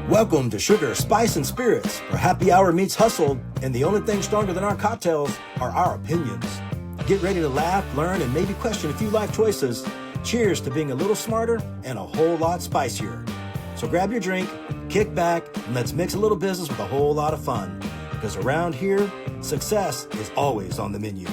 Welcome to Sugar, Spice, and Spirits, where happy hour meets hustle, and the only thing stronger than our cocktails are our opinions. Get ready to laugh, learn, and maybe question a few life choices. Cheers to being a little smarter and a whole lot spicier. So grab your drink, kick back, and let's mix a little business with a whole lot of fun. Because around here, success is always on the menu.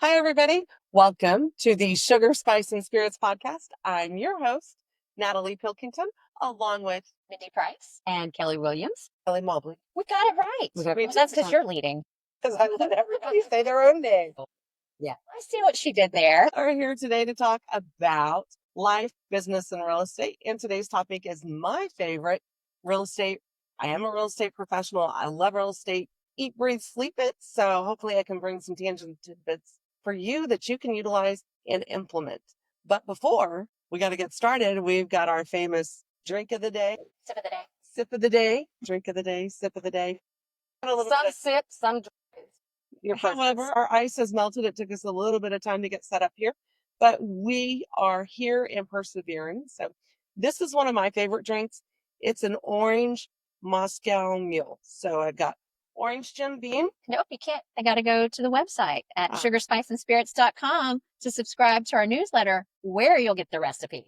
Hi, everybody. Welcome to the Sugar, Spice, and Spirits podcast. I'm your host, Natalie Pilkinton, along with Mindy Price and Kelly Williams. Kelly Mobley. We got it right. We That's because you're leading. Because I let everybody say their own name. Yeah. I see what she did there. We're here today to talk about life, business, and real estate. And today's topic is my favorite, real estate. I am a real estate professional. I love real estate. Eat, breathe, sleep it. So hopefully I can bring some tangent tidbits for you that you can utilize and implement. But before we got to get started, we've got our famous drink of the day. Sip of the day. Sip of the day. Drink of the day. Sip of the day. Some sip, some drink. However, our ice has melted. It took us a little bit of time to get set up here, but we are here and persevering. So this is one of my favorite drinks. It's an Orange Moscow Mule. So I've got orange Jim Beam. Nope, you can't. I got to go to the website at sugarspiceandspirits.com to subscribe to our newsletter where you'll get the recipe.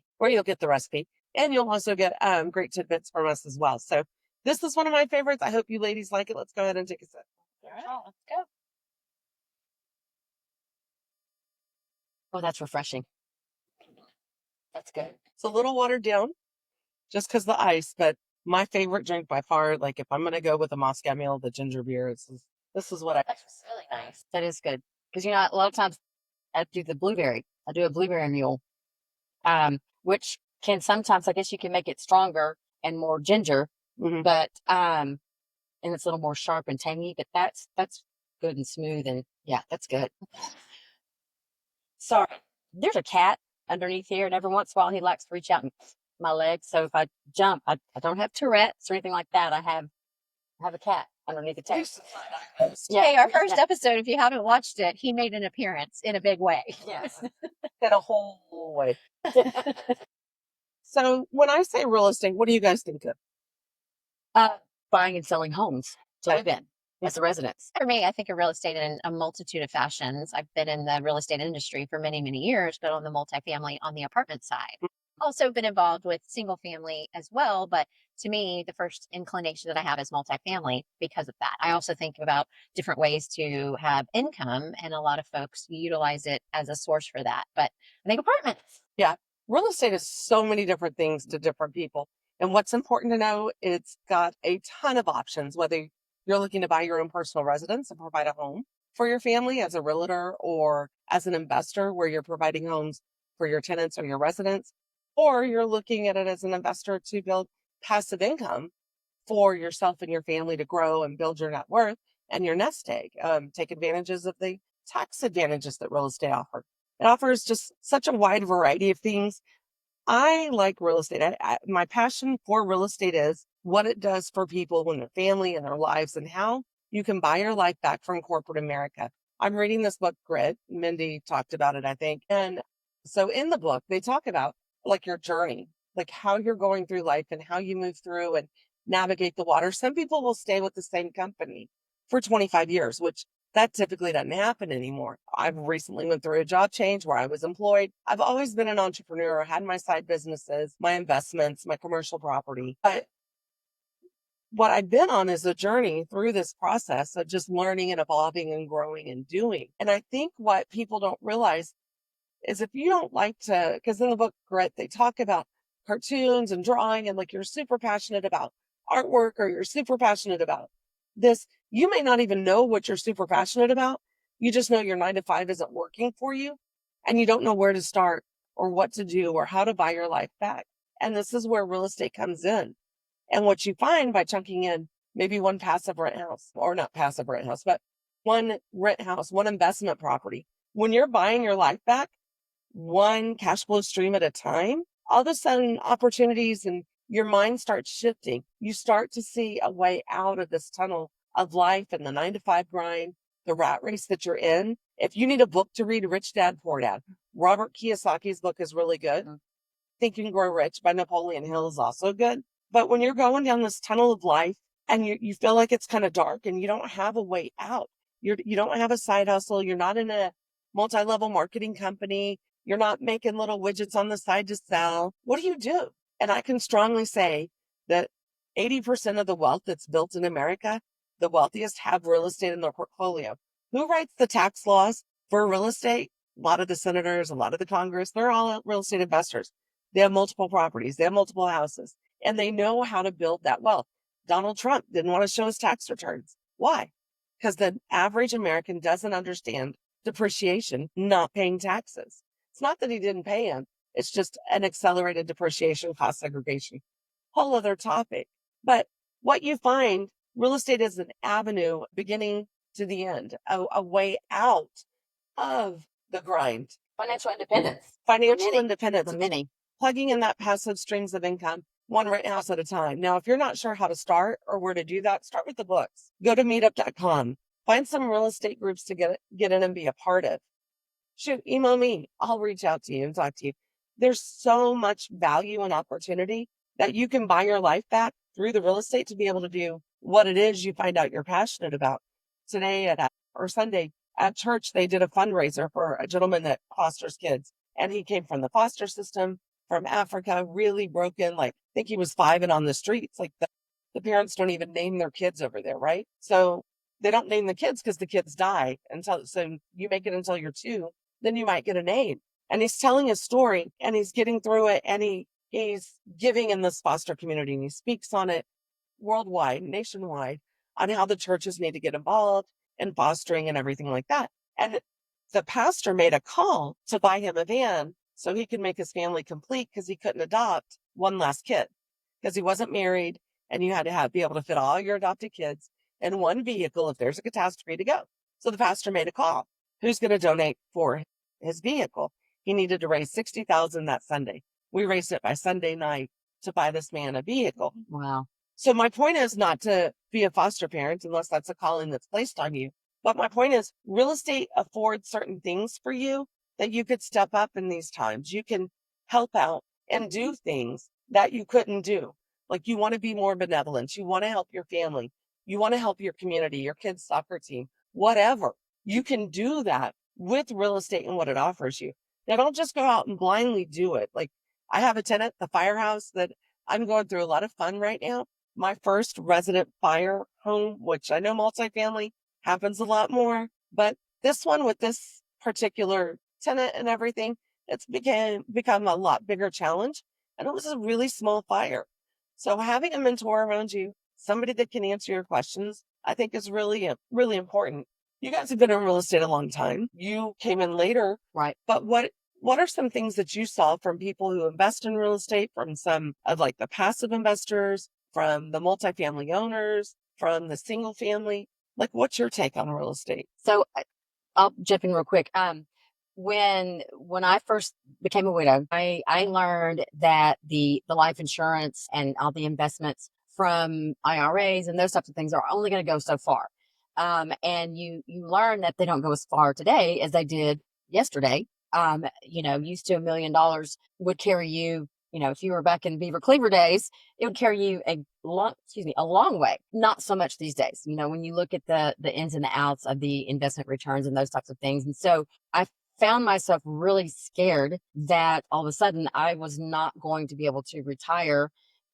And you'll also get great tidbits from us as well. So this is one of my favorites. I hope you ladies like it. Let's go ahead and take a sip. All right, let's go. Oh, that's refreshing. That's good. It's a little watered down just because the ice, but my favorite drink by far, like if I'm going to go with a Moscow Mule, the ginger beer, this is what I... That's really nice. That is good. Because, you know, a lot of times I do the blueberry. I do a blueberry mule, which can sometimes, I guess you can make it stronger and more ginger, but, and it's a little more sharp and tangy, but that's good and smooth. And yeah, that's good. Sorry. There's a cat underneath here, and every once in a while he likes to reach out and my legs. So if I jump, I don't have Tourette's or anything like that. I have a cat underneath the table. Yeah, hey, our first episode, if you haven't watched it, he made an appearance in a big way. Yes. In a whole way. So when I say real estate, what do you guys think of? Buying and selling homes to live in as a residence. For me, I think of real estate in a multitude of fashions. I've been in the real estate industry for many, many years, but on the multifamily, on the apartment side. Also been involved with single family as well, but to me, the first inclination that I have is multifamily because of that. I also think about different ways to have income, and a lot of folks utilize it as a source for that. But I think apartments. Yeah, real estate is so many different things to different people. And what's important to know, it's got a ton of options, whether you're looking to buy your own personal residence and provide a home for your family as a realtor or as an investor where you're providing homes for your tenants or your residents. Or you're looking at it as an investor to build passive income for yourself and your family to grow and build your net worth and your nest egg. Take advantages of the tax advantages that real estate offers. It offers just such a wide variety of things. I like real estate. My passion for real estate is what it does for people and their family and their lives and how you can buy your life back from corporate America. I'm reading this book, Grit. Mindy talked about it, I think. And so in the book, they talk about like your journey, like how you're going through life and how you move through and navigate the water. Some people will stay with the same company for 25 years, which that typically doesn't happen anymore. I've recently went through a job change where I was employed. I've always been an entrepreneur, had my side businesses, my investments, my commercial property. But what I've been on is a journey through this process of just learning and evolving and growing and doing. And I think what people don't realize is if you don't like to, because in the book, Grit, they talk about cartoons and drawing and like you're super passionate about artwork or you're super passionate about this, you may not even know what you're super passionate about. You just know your 9-to-5 isn't working for you and you don't know where to start or what to do or how to buy your life back. And this is where real estate comes in. And what you find by chunking in maybe one passive rent house, or not passive rent house, but one rent house, one investment property. When you're buying your life back, one cash flow stream at a time, all of a sudden opportunities and your mind starts shifting. You start to see a way out of this tunnel of life and the 9-to-5 grind, the rat race that you're in. If you need a book to read, Rich Dad, Poor Dad. Robert Kiyosaki's book is really good. Think and Grow Rich by Napoleon Hill is also good. But when you're going down this tunnel of life and you feel like it's kind of dark and you don't have a way out, you don't have a side hustle, you're not in a multi-level marketing company, you're not making little widgets on the side to sell, what do? And I can strongly say that 80% of the wealth that's built in America, the wealthiest have real estate in their portfolio. Who writes the tax laws for real estate? A lot of the senators, a lot of the Congress, they're all real estate investors. They have multiple properties, they have multiple houses, and they know how to build that wealth. Donald Trump didn't want to show his tax returns. Why? Because the average American doesn't understand depreciation, not paying taxes. It's not that he didn't pay them. It's just an accelerated depreciation, cost segregation. Whole other topic. But what you find, real estate is an avenue beginning to the end, a way out of the grind. Financial independence. Financial independence. For many. Plugging in that passive streams of income, one rent house at a time. Now, if you're not sure how to start or where to do that, start with the books. Go to meetup.com. Find some real estate groups to get in and be a part of. Shoot, email me. I'll reach out to you and talk to you. There's so much value and opportunity that you can buy your life back through the real estate to be able to do what it is you find out you're passionate about. Today or Sunday at church, they did a fundraiser for a gentleman that fosters kids. And he came from the foster system, from Africa, really broken. Like, I think he was 5 and on the streets. Like the parents don't even name their kids over there, right? So they don't name the kids because the kids die so you make it until you're 2, then you might get a name. And he's telling his story and he's getting through it, and he's giving in this foster community, and he speaks on it worldwide, nationwide, on how the churches need to get involved in fostering and everything like that. And the pastor made a call to buy him a van so he could make his family complete, because he couldn't adopt one last kid because he wasn't married, and you had to be able to fit all your adopted kids in one vehicle if there's a catastrophe to go. So the pastor made a call. Who's going to donate for his vehicle? He needed to raise $60,000 that Sunday. We raised it by Sunday night to buy this man a vehicle. Wow. So my point is not to be a foster parent unless that's a calling that's placed on you. But my point is, real estate affords certain things for you that you could step up in these times. You can help out and do things that you couldn't do. Like, you want to be more benevolent. You want to help your family. You want to help your community, your kids' soccer team, whatever. You can do that with real estate and what it offers you. Now, don't just go out and blindly do it. Like, I have a tenant, the firehouse, that I'm going through a lot of fun right now. My first resident fire home, which I know multifamily happens a lot more, but this one with this particular tenant and everything, it's become a lot bigger challenge. And it was a really small fire. So having a mentor around you, somebody that can answer your questions, I think is really, really important. You guys have been in real estate a long time. You came in later. Right. But what are some things that you saw from people who invest in real estate, from some of like the passive investors, from the multifamily owners, from the single family? Like, what's your take on real estate? So I'll jump in real quick. When I first became a widow, I learned that the life insurance and all the investments from IRAs and those types of things are only going to go so far. And you learn that they don't go as far today as they did yesterday. Used to $1 million would carry you, if you were back in Beaver Cleaver days, it would carry you a long way. Not so much these days, when you look at the ins and the outs of the investment returns and those types of things. And so I found myself really scared that all of a sudden I was not going to be able to retire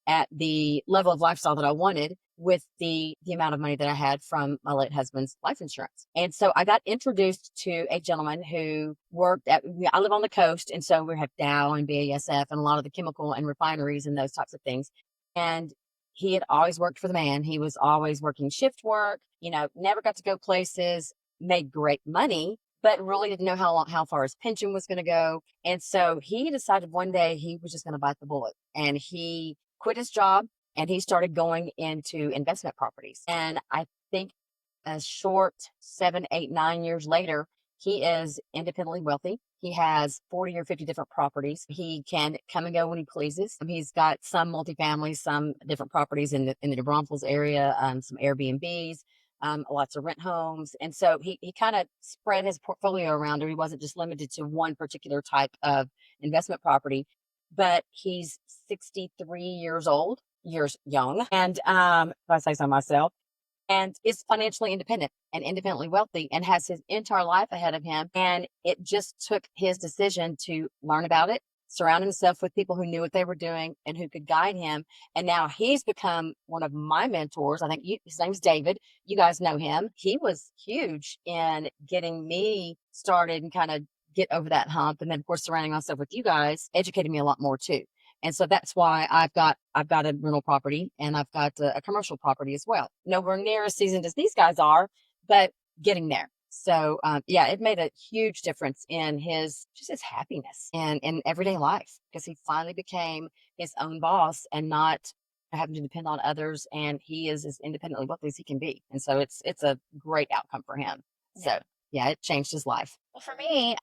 at the level of lifestyle that I wanted with the amount of money that I had from my late husband's life insurance. And so I got introduced to a gentleman who I live on the coast. And so we have Dow and BASF and a lot of the chemical and refineries and those types of things. And he had always worked for the man. He was always working shift work, never got to go places, made great money, but really didn't know how far his pension was going to go. And so he decided one day he was just going to bite the bullet, and he quit his job and he started going into investment properties. And I think a short 7, 8, 9 years later, he is independently wealthy. He has 40 or 50 different properties. He can come and go when he pleases. He's got some multifamily, some different properties in the New Braunfels area, some Airbnbs, lots of rent homes. And so he kind of spread his portfolio around, or he wasn't just limited to one particular type of investment property. But he's 63 years old, years young. And if I say so myself, and is financially independent and independently wealthy and has his entire life ahead of him. And it just took his decision to learn about it, surround himself with people who knew what they were doing and who could guide him. And now he's become one of my mentors. I think his name's David. You guys know him. He was huge in getting me started and kind of get over that hump. And then, of course, surrounding myself with you guys educated me a lot more too. And so that's why I've got a rental property and I've got a commercial property as well. Nowhere near as seasoned as these guys are, but getting there. So yeah, it made a huge difference in his happiness and in everyday life, because he finally became his own boss and not having to depend on others. And he is as independently wealthy as he can be. And so it's a great outcome for him. So yeah, it changed his life. Well, for me,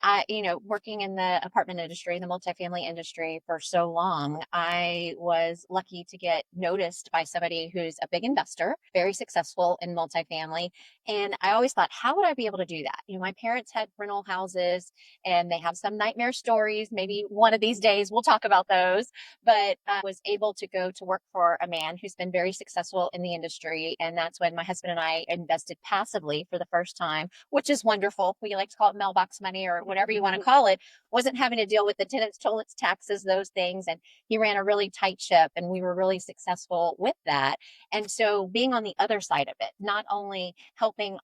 working in the apartment industry, the multifamily industry for so long, I was lucky to get noticed by somebody who's a big investor, very successful in multifamily. And I always thought, how would I be able to do that? My parents had rental houses and they have some nightmare stories. Maybe one of these days we'll talk about those. But I was able to go to work for a man who's been very successful in the industry. And that's when my husband and I invested passively for the first time, which is wonderful. We like to call it mailbox money or whatever you want to call it. Wasn't having to deal with the tenants, toilets, taxes, those things. And he ran a really tight ship and we were really successful with that. And so being on the other side of it, not only helping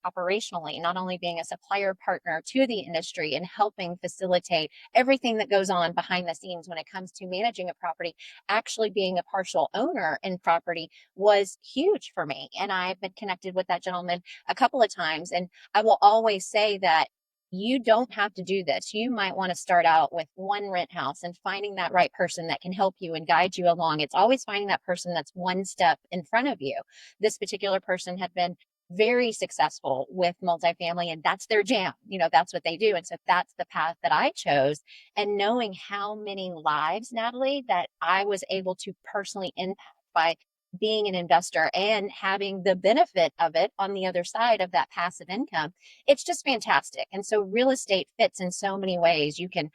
operationally, not only being a supplier partner to the industry and helping facilitate everything that goes on behind the scenes when it comes to managing a property, actually being a partial owner in property was huge for me. And I've been connected with that gentleman a couple of times. And I will always say that you don't have to do this. You might want to start out with one rent house and finding that right person that can help you and guide you along. It's always finding that person that's one step in front of you. This particular person had been very successful with multifamily, and that's their jam. That's what they do. And so that's the path that I chose. And knowing how many lives, Natalie, that I was able to personally impact by being an investor and having the benefit of it on the other side of that passive income, it's just fantastic. And so real estate fits in so many ways. You can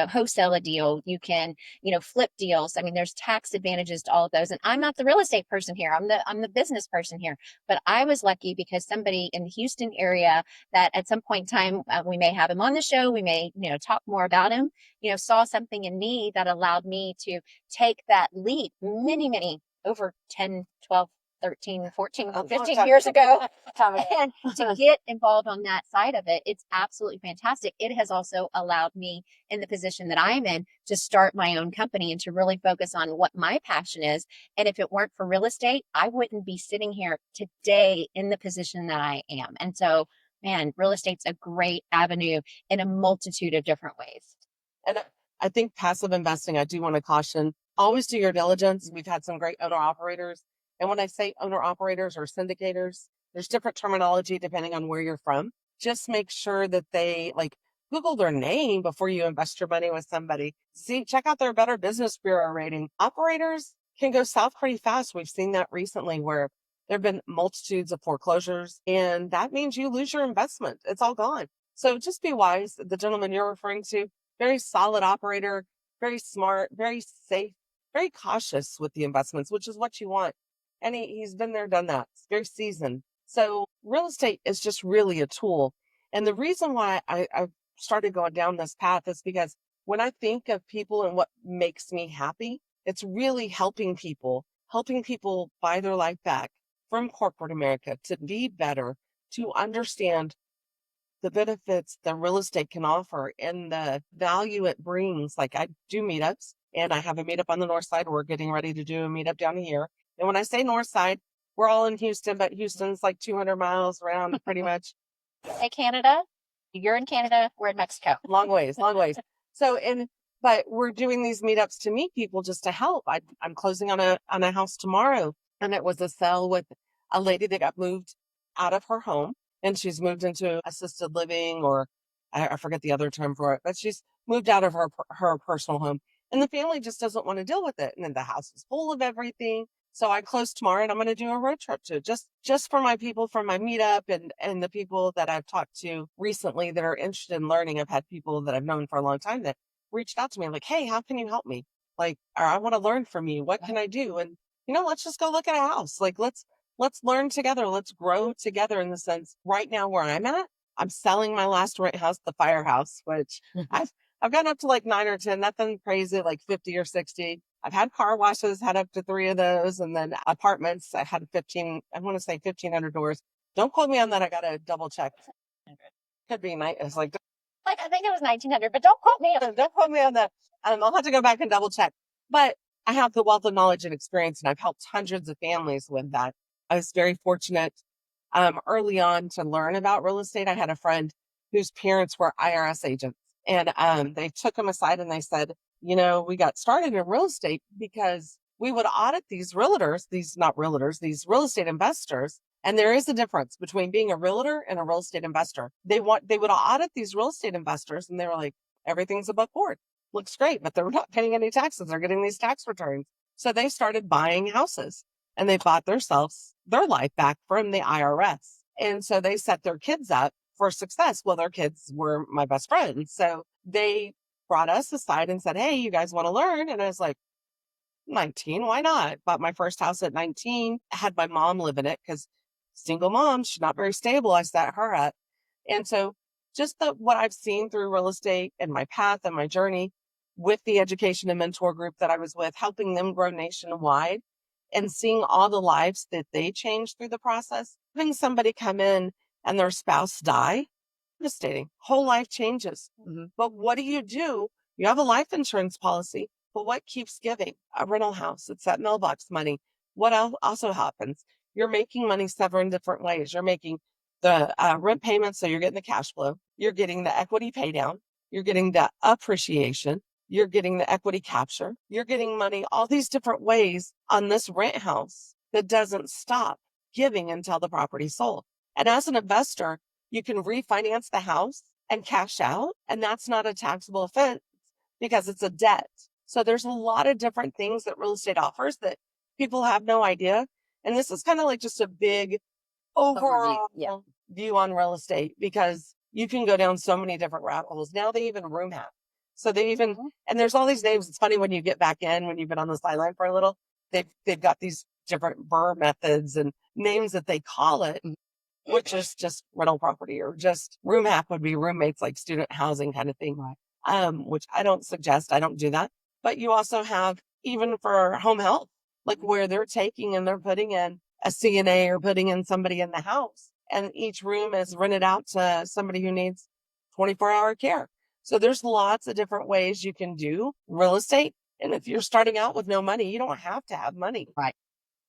wholesale a deal, you can, flip deals. I mean, there's tax advantages to all of those. And I'm not the real estate person here. I'm the business person here. But I was lucky because somebody in the Houston area that at some point in time, we may have him on the show. We may, talk more about him, saw something in me that allowed me to take that leap many, over 10, 12, 13, 14, 15 years ago. And to get involved on that side of it, it's absolutely fantastic. It has also allowed me in the position that I'm in to start my own company and to really focus on what my passion is. And if it weren't for real estate, I wouldn't be sitting here today in the position that I am. And so, man, real estate's a great avenue in a multitude of different ways. And I think passive investing, I do want to caution, always do your diligence. We've had some great owner operators. And when I say owner operators or syndicators, there's different terminology depending on where you're from. Just make sure that they Google their name before you invest your money with somebody. Check out their Better Business Bureau rating. Operators can go south pretty fast. We've seen that recently where there have been multitudes of foreclosures, and that means you lose your investment. It's all gone. So just be wise. The gentleman you're referring to, very solid operator, very smart, very safe, very cautious with the investments, which is what you want. And he's been there, done that. It's very seasoned. So real estate is just really a tool. And the reason why I started going down this path is because when I think of people and what makes me happy, it's really helping people buy their life back from corporate America to be better, to understand the benefits that real estate can offer and the value it brings. Like I do meetups, and I have a meetup on the north side. We're getting ready to do a meetup down here. And when I say north side, we're all in Houston, but Houston's like 200 miles around pretty much. Hey, Canada, you're in Canada, we're in Mexico. Long ways. So, but we're doing these meetups to meet people just to help. I'm closing on a house tomorrow, and it was a sell with a lady that got moved out of her home, and she's moved into assisted living, or I forget the other term for it, but she's moved out of her personal home, and the family just doesn't want to deal with it. And then the house is full of everything. So I close tomorrow and I'm going to do a road trip too, just for my people from my meetup and the people that I've talked to recently that are interested in learning. I've had people that I've known for a long time that reached out to me like, hey, how can you help me? Like, or I want to learn from you. What can I do? And, let's just go look at a house. Like, let's learn together. Let's grow together in the sense right now where I'm at. I'm selling my last rent house, the firehouse, which I've gotten up to like 9 or 10, nothing crazy, like 50 or 60. I've had car washes, had up to 3 of those, and then apartments. I had 15, I want to say 1,500 doors. Don't quote me on that. I got to double check. Could be nice. It's like I think it was 1900, but don't quote me. don't quote me on that. I'll have to go back and double check. But I have the wealth of knowledge and experience, and I've helped hundreds of families with that. I was very fortunate early on to learn about real estate. I had a friend whose parents were IRS agents, and they took him aside and they said, we got started in real estate because we would audit these realtors, these real estate investors. And there is a difference between being a realtor and a real estate investor. They would audit these real estate investors and they were like, everything's above board. Looks great, but they're not paying any taxes. They're getting these tax returns. So they started buying houses and they bought their life back from the IRS. And so they set their kids up for success. Well, their kids were my best friends. So they brought us aside and said, hey, you guys want to learn? And I was like, 19, why not? Bought my first house at 19. I had my mom live in it because single mom, she's not very stable. I set her up. And so just what I've seen through real estate and my path and my journey with the education and mentor group that I was with, helping them grow nationwide and seeing all the lives that they changed through the process, having somebody come in and their spouse die, devastating. Whole life changes. Mm-hmm. But what do? You have a life insurance policy, but what keeps giving? A rental house. It's that mailbox money. What else also happens? You're making money several different ways. You're making the rent payments, so you're getting the cash flow. You're getting the equity pay down. You're getting the appreciation. You're getting the equity capture. You're getting money all these different ways on this rent house that doesn't stop giving until the property's sold. And as an investor, you can refinance the house and cash out, and that's not a taxable offense because it's a debt. So there's a lot of different things that real estate offers that people have no idea. And this is kind of like just a big overall view on real estate because you can go down so many different rabbit holes. Now they even room hack. So they even, and there's all these names. It's funny when you get back in, when you've been on the sideline for a little, they've got these different BRRRR methods and names that they call it, which is just rental property or just room hack would be roommates, like student housing kind of thing. Right. Which I don't suggest. I don't do that. But you also have, even for home health, like where they're taking and they're putting in a CNA or putting in somebody in the house. And each room is rented out to somebody who needs 24-hour care. So there's lots of different ways you can do real estate. And if you're starting out with no money, you don't have to have money. Right.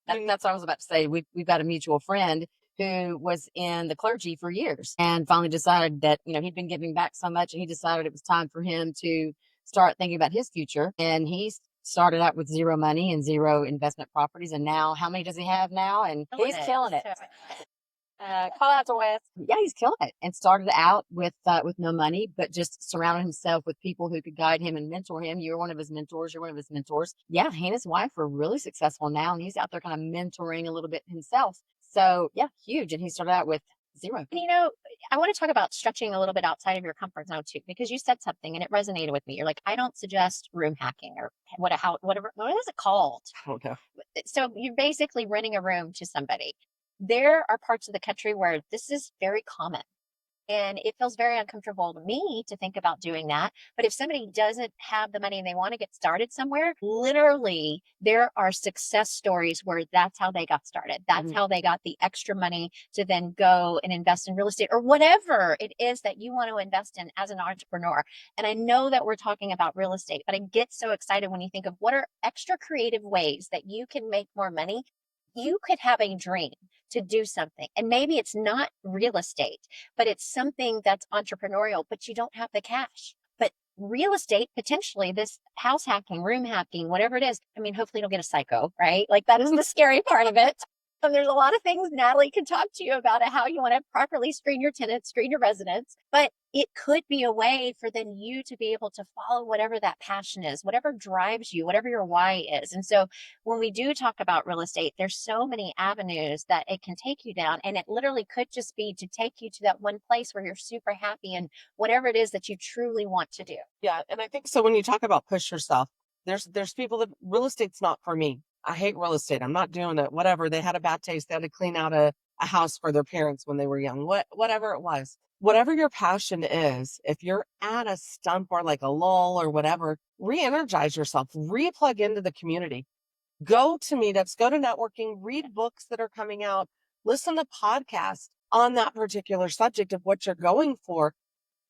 That's what I was about to say. We've got a mutual friend who was in the clergy for years and finally decided that, he'd been giving back so much and he decided it was time for him to start thinking about his future. And he started out with zero money and zero investment properties. And now how many does he have now? And he's killing it. Call out to Wes. Yeah, he's killing it. And started out with no money, but just surrounded himself with people who could guide him and mentor him. You're one of his mentors. You're one of his mentors. Yeah, he and his wife are really successful now, and he's out there kind of mentoring a little bit himself. So yeah, huge. And he started out with zero. I want to talk about stretching a little bit outside of your comfort zone too, because you said something and it resonated with me. You're like, I don't suggest room hacking or whatever. What is it called? I don't know. So you're basically renting a room to somebody. There are parts of the country where this is very common. And it feels very uncomfortable to me to think about doing that. But if somebody doesn't have the money and they want to get started somewhere, literally, there are success stories where that's how they got started. That's how they got the extra money to then go and invest in real estate or whatever it is that you want to invest in as an entrepreneur. And I know that we're talking about real estate, but I get so excited when you think of what are extra creative ways that you can make more money. You could have a dream to do something. And maybe it's not real estate, but it's something that's entrepreneurial, but you don't have the cash. But real estate, potentially this house hacking, room hacking, whatever it is. I mean, hopefully you don't get a psycho, right? Like that isn't the scary part of it. There's a lot of things Natalie can talk to you about how you want to properly screen your tenants, screen your residents, but it could be a way for then you to be able to follow whatever that passion is, whatever drives you, whatever your why is. And so when we do talk about real estate, there's so many avenues that it can take you down. And it literally could just be to take you to that one place where you're super happy and whatever it is that you truly want to do. Yeah. And I think so when you talk about push yourself, there's people that real estate's not for me. I hate real estate. I'm not doing it. Whatever. They had a bad taste. They had to clean out a house for their parents when they were young. Whatever it was. Whatever your passion is, if you're at a stump or like a lull or whatever, re-energize yourself, re-plug into the community. Go to meetups, go to networking, read books that are coming out, listen to podcasts on that particular subject of what you're going for,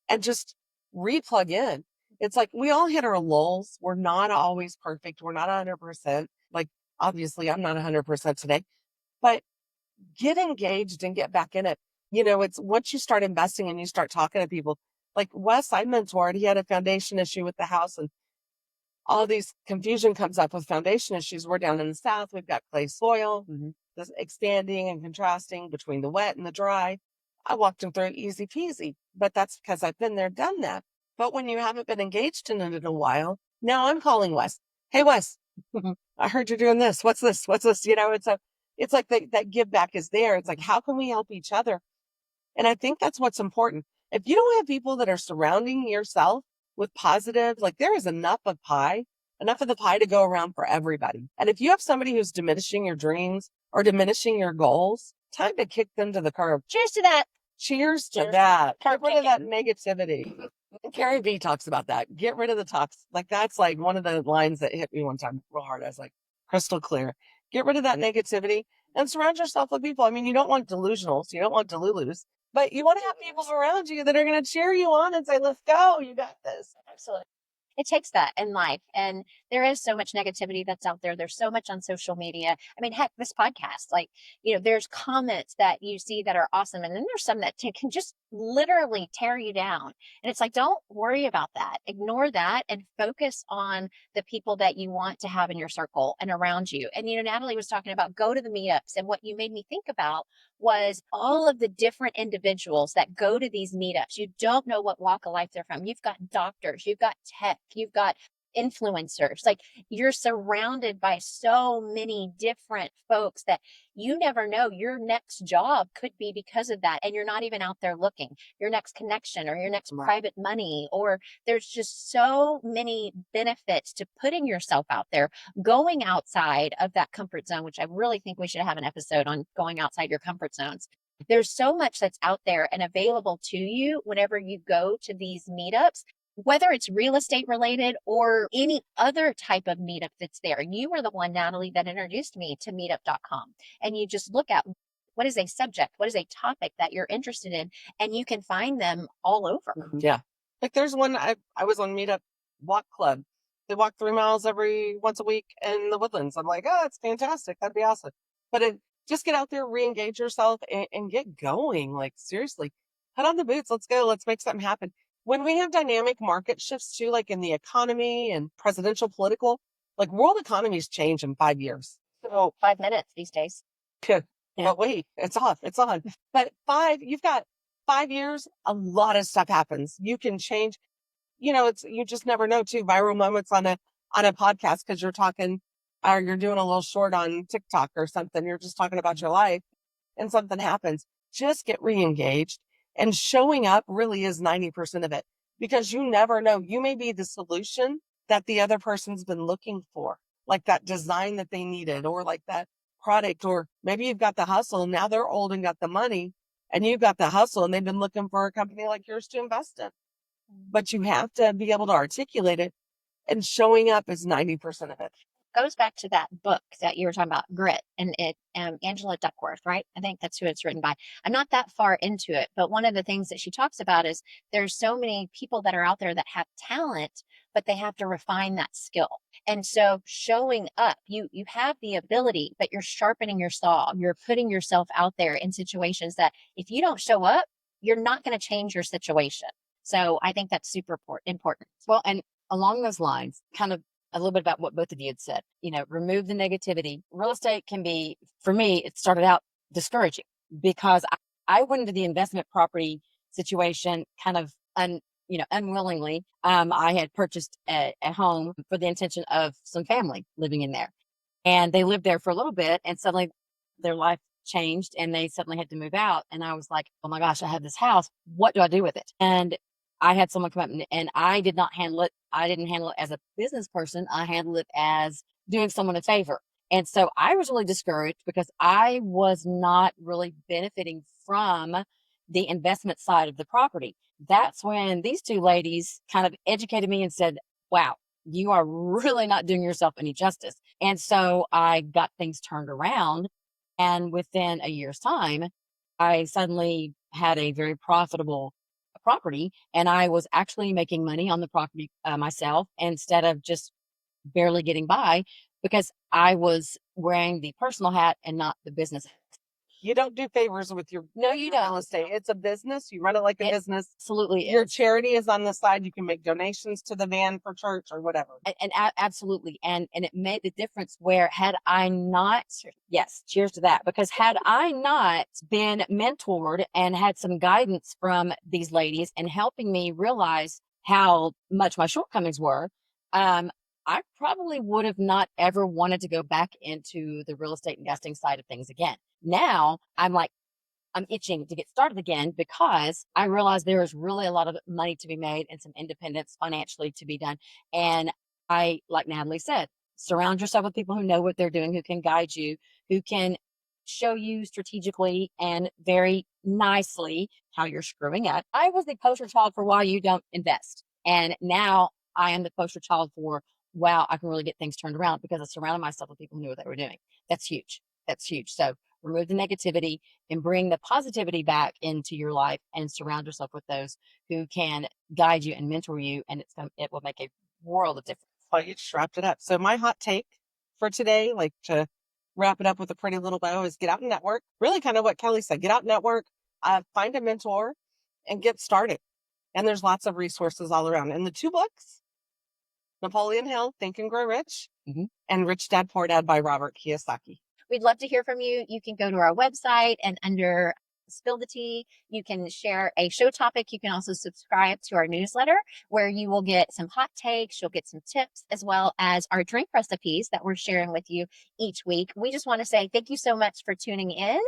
and just re-plug in. It's like we all hit our lulls. We're not always perfect. We're not 100%. Like, obviously, I'm not 100% today, but get engaged and get back in it. It's once you start investing and you start talking to people, like Wes, I mentored, he had a foundation issue with the house and all these confusion comes up with foundation issues. We're down in the South. We've got clay soil, this expanding and contrasting between the wet and the dry. I walked him through it easy peasy, but that's because I've been there, done that. But when you haven't been engaged in it in a while, now I'm calling Wes. Hey, Wes, I heard you're doing this. What's this? What's this? It's like that give back is there. It's like, how can we help each other? And I think that's what's important. If you don't have people that are surrounding yourself with positive, like there is enough of the pie to go around for everybody. And if you have somebody who's diminishing your dreams or diminishing your goals, time to kick them to the curb. Cheers to that. Cheers to that. Get rid of that negativity. And Carrie B talks about that. Get rid of the toxic. Like that's like one of the lines that hit me one time real hard. I was like, crystal clear. Get rid of that negativity and surround yourself with people. I mean, you don't want delusionals. You don't want delulus. But you want to have people around you that are going to cheer you on and say, let's go. You got this. Absolutely. It takes that in life. And there is so much negativity that's out there. There's so much on social media. I mean, heck, this podcast, there's comments that you see that are awesome. And then there's some that can just literally tear you down. And it's like, don't worry about that. Ignore that and focus on the people that you want to have in your circle and around you. And, Natalie was talking about go to the meetups. And what you made me think about was all of the different individuals that go to these meetups. You don't know what walk of life they're from. You've got doctors, you've got tech, you've got influencers. Like you're surrounded by so many different folks that you never know your next job could be because of that. And you're not even out there looking. Your next connection or your next private money, or there's just so many benefits to putting yourself out there, going outside of that comfort zone, which I really think we should have an episode on going outside your comfort zones. There's so much that's out there and available to you whenever you go to these meetups, whether it's real estate related or any other type of meetup that's there. You were the one, Natalie, that introduced me to meetup.com. And you just look at what is a subject, what is a topic that you're interested in, and you can find them all over. Yeah. Like there's one, I was on Meetup Walk Club. They walk 3 miles once a week in the Woodlands. I'm like, oh, it's fantastic. That'd be awesome. But just get out there, re-engage yourself and get going. Like seriously, put on the boots. Let's go. Let's make something happen. When we have dynamic market shifts too, like in the economy and presidential political, like world economies change in 5 years. So 5 minutes these days. Yeah. But wait, it's off. It's on. But you've got 5 years, a lot of stuff happens. You can change, you just never know too. Viral moments on a podcast because you're talking or you're doing a little short on TikTok or something. You're just talking about your life and something happens. Just get re-engaged. And showing up really is 90% of it because you never know. You may be the solution that the other person's been looking for, like that design that they needed or like that product, or maybe you've got the hustle and now they're old and got the money and you've got the hustle and they've been looking for a company like yours to invest in. But you have to be able to articulate it, and showing up is 90% of it. Goes back to that book that you were talking about, Grit, and Angela Duckworth, right? I think that's who it's written by. I'm not that far into it, but one of the things that she talks about is there's so many people that are out there that have talent, but they have to refine that skill. And so showing up, you have the ability, but you're sharpening your saw. You're putting yourself out there in situations that if you don't show up, you're not going to change your situation. So I think that's super important. Well, and along those lines, kind of a little bit about what both of you had said. Remove the negativity. Real estate can be, for me, it started out discouraging because I went into the investment property situation kind of unwillingly. I had purchased a home for the intention of some family living in there. And they lived there for a little bit, and suddenly their life changed and they suddenly had to move out. And I was like, oh my gosh, I have this house. What do I do with it? And I had someone come up and I did not handle it. I didn't handle it as a business person. I handled it as doing someone a favor. And so I was really discouraged because I was not really benefiting from the investment side of the property. That's when these two ladies kind of educated me and said, wow, you are really not doing yourself any justice. And so I got things turned around. And within a year's time, I suddenly had a very profitable property, and I was actually making money on the property myself instead of just barely getting by because I was wearing the personal hat and not the business hat. You don't do favors with your No, you don't. real estate. It's a business. You run it like a business. Absolutely. Your charity is on the side. You can make donations to the van for church or whatever. And absolutely. And it made the difference where had I not, yes, cheers to that, because had I not been mentored and had some guidance from these ladies and helping me realize how much my shortcomings were, I probably would have not ever wanted to go back into the real estate investing side of things again. Now I'm itching to get started again because I realize there is really a lot of money to be made and some independence financially to be done. And I, like Natalie said, surround yourself with people who know what they're doing, who can guide you, who can show you strategically and very nicely how you're screwing up. I was the poster child for why you don't invest. And now I am the poster child for, wow, I can really get things turned around because I surrounded myself with people who knew what they were doing. That's huge. That's huge. So remove the negativity and bring the positivity back into your life and surround yourself with those who can guide you and mentor you. And it will make a world of difference. Well, you just wrapped it up. So my hot take for today, like to wrap it up with a pretty little bow, is get out and network. Really kind of what Kelly said, get out and network, find a mentor and get started. And there's lots of resources all around. And the two books, Napoleon Hill, Think and Grow Rich, and Rich Dad Poor Dad by Robert Kiyosaki. We'd love to hear from you. You can go to our website and under Spill the Tea, you can share a show topic. You can also subscribe to our newsletter where you will get some hot takes. You'll get some tips as well as our drink recipes that we're sharing with you each week. We just want to say thank you so much for tuning in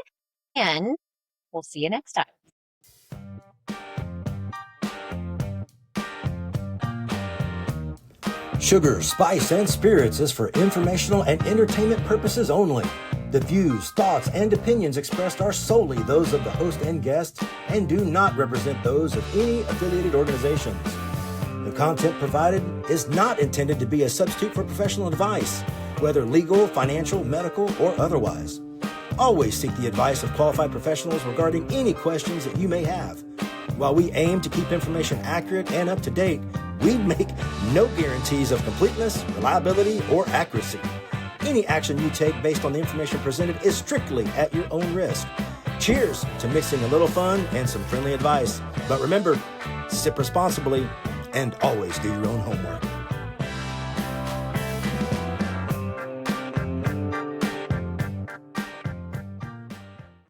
and we'll see you next time. Sugar, Spice, and Spirits is for informational and entertainment purposes only. The views, thoughts, and opinions expressed are solely those of the host and guests and do not represent those of any affiliated organizations. The content provided is not intended to be a substitute for professional advice, whether legal, financial, medical, or otherwise. Always seek the advice of qualified professionals regarding any questions that you may have. While we aim to keep information accurate and up to date, we make no guarantees of completeness, reliability, or accuracy. Any action you take based on the information presented is strictly at your own risk. Cheers to mixing a little fun and some friendly advice. But remember, sip responsibly and always do your own homework.